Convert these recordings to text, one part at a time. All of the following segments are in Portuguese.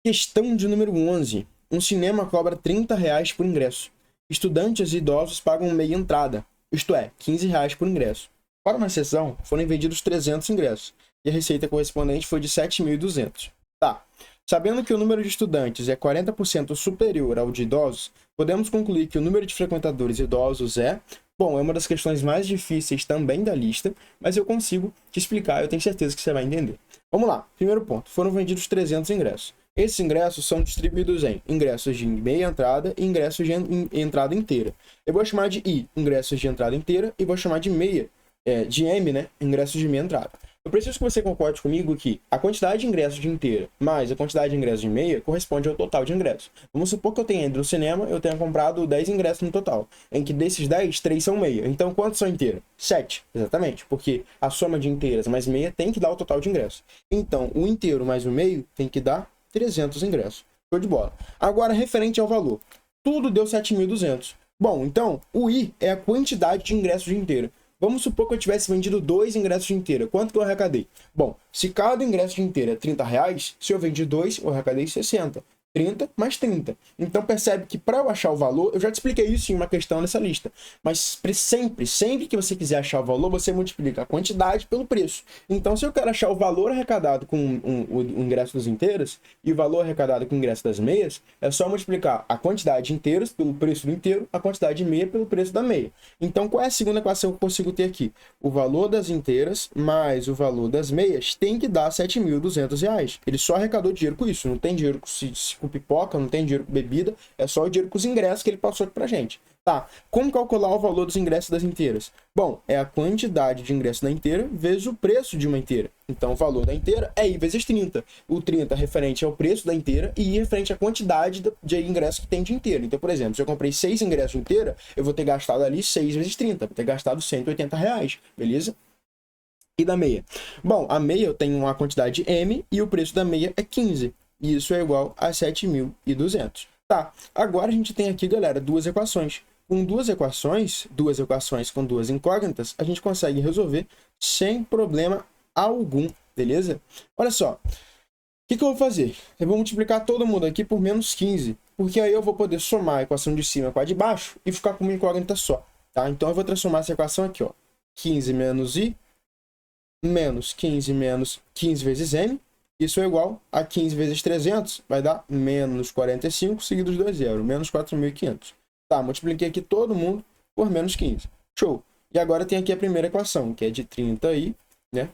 Questão de número 11. Um cinema cobra R$ 30 por ingresso. Estudantes e idosos pagam meia entrada, isto é, R$ 15 por ingresso. Para uma sessão, foram vendidos 300 ingressos, e a receita correspondente foi de 7.200. Tá. Sabendo que o número de estudantes é 40% superior ao de idosos, podemos concluir que o número de frequentadores idosos é... Bom, é uma das questões mais difíceis também da lista, mas eu consigo te explicar, eu tenho certeza que você vai entender. Vamos lá, primeiro ponto, foram vendidos 300 ingressos. Esses ingressos são distribuídos em ingressos de meia entrada e ingressos de entrada inteira. Eu vou chamar de I, ingressos de entrada inteira, e vou chamar de meia, de M, né, ingressos de meia entrada. Eu preciso que você concorde comigo que a quantidade de ingressos de inteira mais a quantidade de ingressos de meia corresponde ao total de ingressos. Vamos supor que eu tenha ido no cinema, eu tenha comprado 10 ingressos no total, em que desses 10, 3 são meia. Então, quantos são inteira? 7, exatamente, porque a soma de inteiras mais meia tem que dar o total de ingressos. Então, o inteiro mais o meio tem que dar 300 ingressos. Show de bola. Agora, referente ao valor. Tudo deu 7.200. Bom, então, o I é a quantidade de ingressos de inteira. Vamos supor que eu tivesse vendido 2 ingressos de inteira. Quanto que eu arrecadei? Bom, se cada ingresso de inteira é R$ 30, se eu vendi 2, eu arrecadei 60. 30 mais 30. Então percebe que para eu achar o valor, eu já te expliquei isso em uma questão nessa lista, mas sempre que você quiser achar o valor, você multiplica a quantidade pelo preço. Então se eu quero achar o valor arrecadado com o ingresso dos inteiros e o valor arrecadado com o ingresso das meias, é só multiplicar a quantidade de inteiros pelo preço do inteiro, a quantidade de meia pelo preço da meia. Então qual é a segunda equação que eu consigo ter aqui? O valor das inteiras mais o valor das meias tem que dar R$ 7.200. Ele só arrecadou dinheiro com isso, não tem dinheiro com pipoca, não tem dinheiro com bebida, é só o dinheiro com os ingressos que ele passou aqui pra gente. Tá, como calcular o valor dos ingressos das inteiras? Bom, é a quantidade de ingressos da inteira vezes o preço de uma inteira. Então, o valor da inteira é I vezes 30. O 30 referente ao preço da inteira e I referente à quantidade de ingressos que tem de inteira. Então, por exemplo, se eu comprei 6 ingressos de inteira, eu vou ter gastado ali 6 vezes 30, vou ter gastado R$ 180, beleza? E da meia? Bom, a meia eu tenho uma quantidade M e o preço da meia é 15. E isso é igual a 7.200. Tá, agora a gente tem aqui, galera, duas equações. Com duas equações com duas incógnitas, a gente consegue resolver sem problema algum, beleza? Olha só, o que eu vou fazer? Eu vou multiplicar todo mundo aqui por menos 15, porque aí eu vou poder somar a equação de cima com a de baixo e ficar com uma incógnita só, tá? Então eu vou transformar essa equação aqui, ó. 15 menos I, menos 15 menos 15 vezes M, isso é igual a 15 vezes 300, vai dar menos 45, seguido de 2 zeros, menos 4.500. Tá, multipliquei aqui todo mundo por menos 15. Show! E agora tem aqui a primeira equação, que é de 30i, né?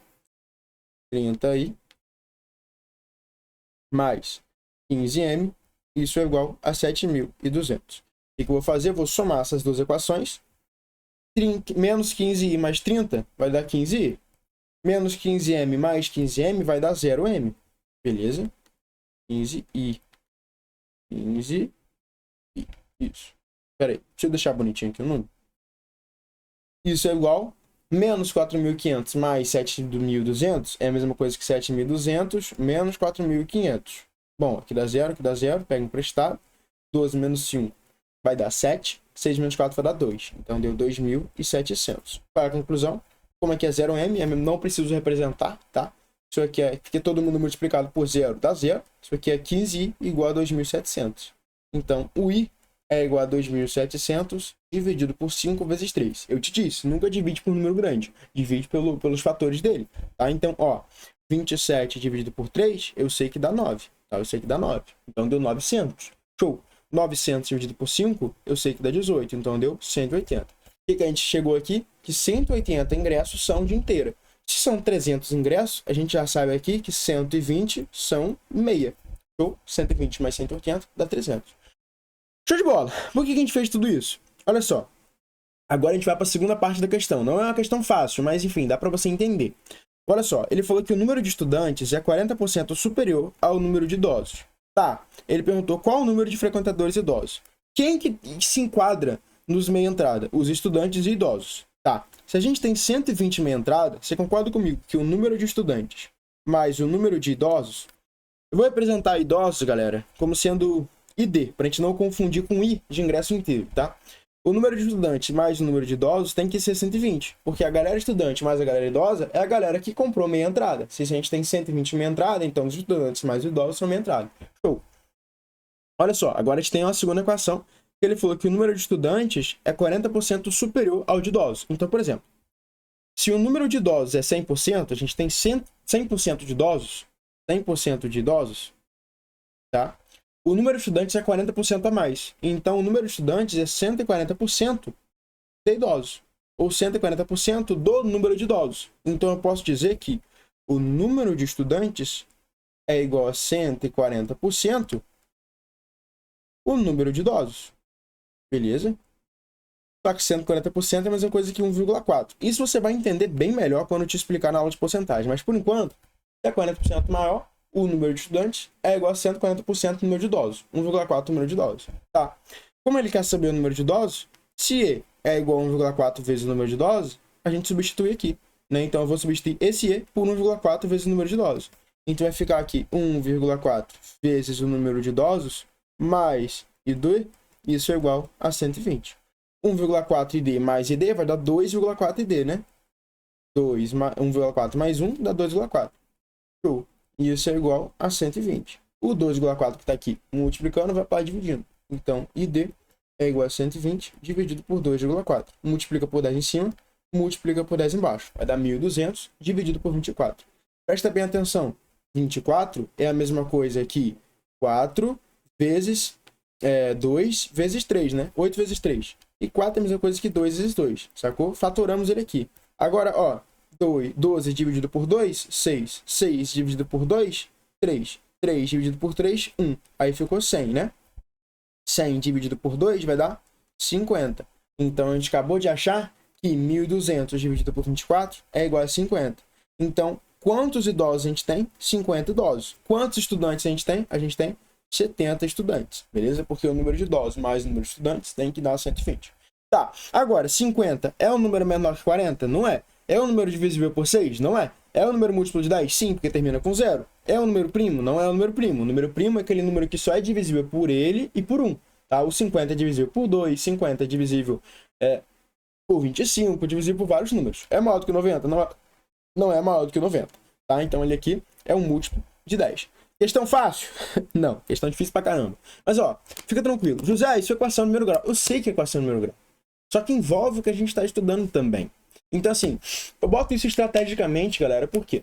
30i mais 15m, isso é igual a 7.200. O que eu vou fazer? Eu vou somar essas duas equações. Menos 15i mais 30 vai dar 15i. Menos 15m mais 15m vai dar 0m. Beleza? 15i. 15i. Isso. Pera aí. Deixa eu deixar bonitinho aqui o número. Isso é igual. Menos 4.500 mais 7.200 é a mesma coisa que 7.200 menos 4.500. Bom, aqui dá 0, pega emprestado. 12 menos 5 vai dar 7. 6 menos 4 vai dar 2. Então deu 2.700. Para a conclusão, como aqui é 0m, eu não preciso representar, tá? Isso aqui é, porque todo mundo multiplicado por 0 dá 0. Isso aqui é 15i igual a 2.700. Então, o i é igual a 2.700 dividido por 5 vezes 3. Eu te disse, nunca divide por número grande. Divide pelos fatores dele, tá? Então, ó, 27 dividido por 3, eu sei que dá 9, tá? Eu sei que dá 9. Então, deu 900. Show! 900 dividido por 5, eu sei que dá 18. Então, deu 180. O que a gente chegou aqui? Que 180 ingressos são de inteira. Se são 300 ingressos, a gente já sabe aqui que 120 são meia. Show? 120 mais 180 dá 300. Show de bola! Por que a gente fez tudo isso? Olha só. Agora a gente vai para a segunda parte da questão. Não é uma questão fácil, mas enfim, dá para você entender. Olha só, ele falou que o número de estudantes é 40% superior ao número de idosos. Tá, ele perguntou qual o número de frequentadores idosos. Quem que se enquadra nos meia entrada? Os estudantes e idosos. Tá, se a gente tem 120 meia entrada, você concorda comigo que o número de estudantes mais o número de idosos... Eu vou representar idosos, galera, como sendo ID, para a gente não confundir com I de ingresso inteiro, tá? o número de estudantes mais o número de idosos tem que ser 120, porque a galera estudante mais a galera idosa é a galera que comprou meia entrada. Se a gente tem 120 meia entrada, então os estudantes mais os idosos são meia entrada. Show! Olha só, agora a gente tem uma segunda equação, que ele falou que o número de estudantes é 40% superior ao de idosos. Então, por exemplo, se o número de idosos é 100%, a gente tem 100% de idosos, 100% de idosos, tá? O número de estudantes é 40% a mais. Então, o número de estudantes é 140% de idosos, ou 140% do número de idosos. Então, eu posso dizer que o número de estudantes é igual a 140% o número de idosos. Beleza? Só que 140% é a mesma coisa que 1,4. Isso você vai entender bem melhor quando eu te explicar na aula de porcentagem. Mas, por enquanto, se é 40% maior, o número de estudantes é igual a 140% do número de idosos. 1,4 número de idosos. Tá? Como ele quer saber o número de idosos, se E é igual a 1,4 vezes o número de idosos, a gente substitui aqui. Né? Então, eu vou substituir esse E por 1,4 vezes o número de idosos. Então, vai ficar aqui 1,4 vezes o número de idosos mais ID, isso é igual a 120. 1,4 ID mais ID vai dar 2,4 ID, né? 1,4 mais 1 dá 2,4. Show. Isso é igual a 120. O 2,4 que está aqui multiplicando vai para dividindo. Então, ID é igual a 120 dividido por 2,4. Multiplica por 10 em cima, multiplica por 10 embaixo. Vai dar 1.200 dividido por 24. Presta bem atenção. 24 é a mesma coisa que 4 vezes 2 vezes 3, né? 8 vezes 3. E 4 é a mesma coisa que 2 vezes 2, sacou? Fatoramos ele aqui. Agora, ó, 12 dividido por 2, 6. 6 dividido por 2, 3. 3 dividido por 3, 1. Aí ficou 100, né? 100 dividido por 2 vai dar 50. Então, a gente acabou de achar que 1.200 dividido por 24 é igual a 50. Então, quantos idosos a gente tem? 50 idosos. Quantos estudantes a gente tem? A gente tem 70 estudantes, beleza? Porque o número de idosos mais o número de estudantes tem que dar 120. Tá, agora, 50 é um número menor que 40? Não é. É um número divisível por 6? Não é. É um número múltiplo de 10? Sim, porque termina com 0. É um número primo? Não é um número primo. O número primo é aquele número que só é divisível por ele e por 1. Tá? O 50 é divisível por 2, 50 é divisível por 25, divisível por vários números. É maior do que 90? Não é maior do que 90. Tá? Então ele aqui é um múltiplo de 10. Questão fácil? Não, questão difícil pra caramba. Mas ó, fica tranquilo. José, isso é equação de primeiro grau. Eu sei que é equação de primeiro grau. Só que envolve o que a gente está estudando também. Então assim, eu boto isso estrategicamente, galera, por quê?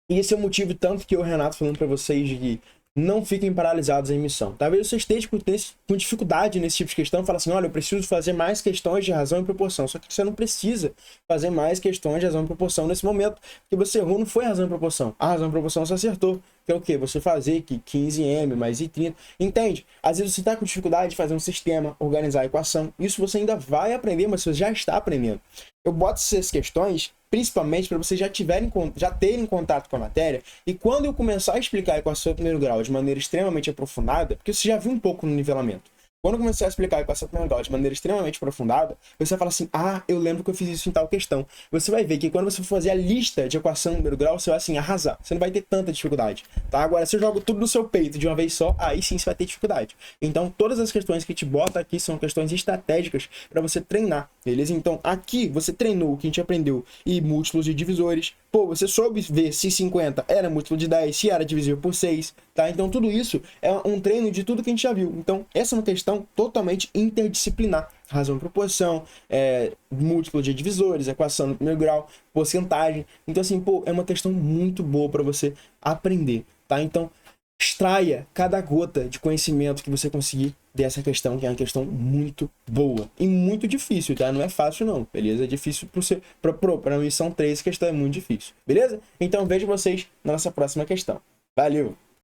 E esse é o motivo tanto que o Renato falando pra vocês de não fiquem paralisados em missão. Talvez você esteja com dificuldade nesse tipo de questão, fala assim, olha, eu preciso fazer mais questões de razão e proporção. Só que você não precisa fazer mais questões de razão e proporção nesse momento, porque você errou, não foi razão e proporção. A razão e proporção você acertou, que é o quê? Você fazer que 15m mais I30, entende? Às vezes você está com dificuldade de fazer um sistema, organizar a equação, isso você ainda vai aprender, mas você já está aprendendo. Eu boto essas questões principalmente para vocês já terem contato com a matéria, e quando eu começar a explicar a equação de primeiro grau de maneira extremamente aprofundada, porque você já viu um pouco no nivelamento, quando eu começar a explicar a equação de primeiro grau de maneira extremamente aprofundada, você vai falar assim, ah, eu lembro que eu fiz isso em tal questão. Você vai ver que quando você for fazer a lista de equação de primeiro grau, você vai assim, arrasar. Você não vai ter tanta dificuldade, tá? Agora, se eu jogo tudo no seu peito de uma vez só, aí sim você vai ter dificuldade. Então, todas as questões que te bota aqui são questões estratégicas para você treinar, beleza? Então, aqui você treinou o que a gente aprendeu e múltiplos de divisores. Pô, você soube ver se 50 era múltiplo de 10, se era divisível por 6, tá? Então, tudo isso é um treino de tudo que a gente já viu. Então, essa é uma questão totalmente interdisciplinar. Razão e proporção, múltiplo de divisores, equação do primeiro grau, porcentagem. Então, assim, pô, é uma questão muito boa para você aprender, tá? Então, extraia cada gota de conhecimento que você conseguir dessa questão, que é uma questão muito boa e muito difícil, tá? Não é fácil não, beleza? É difícil para a missão 3, a questão é muito difícil, beleza? Então vejo vocês na nossa próxima questão. Valeu!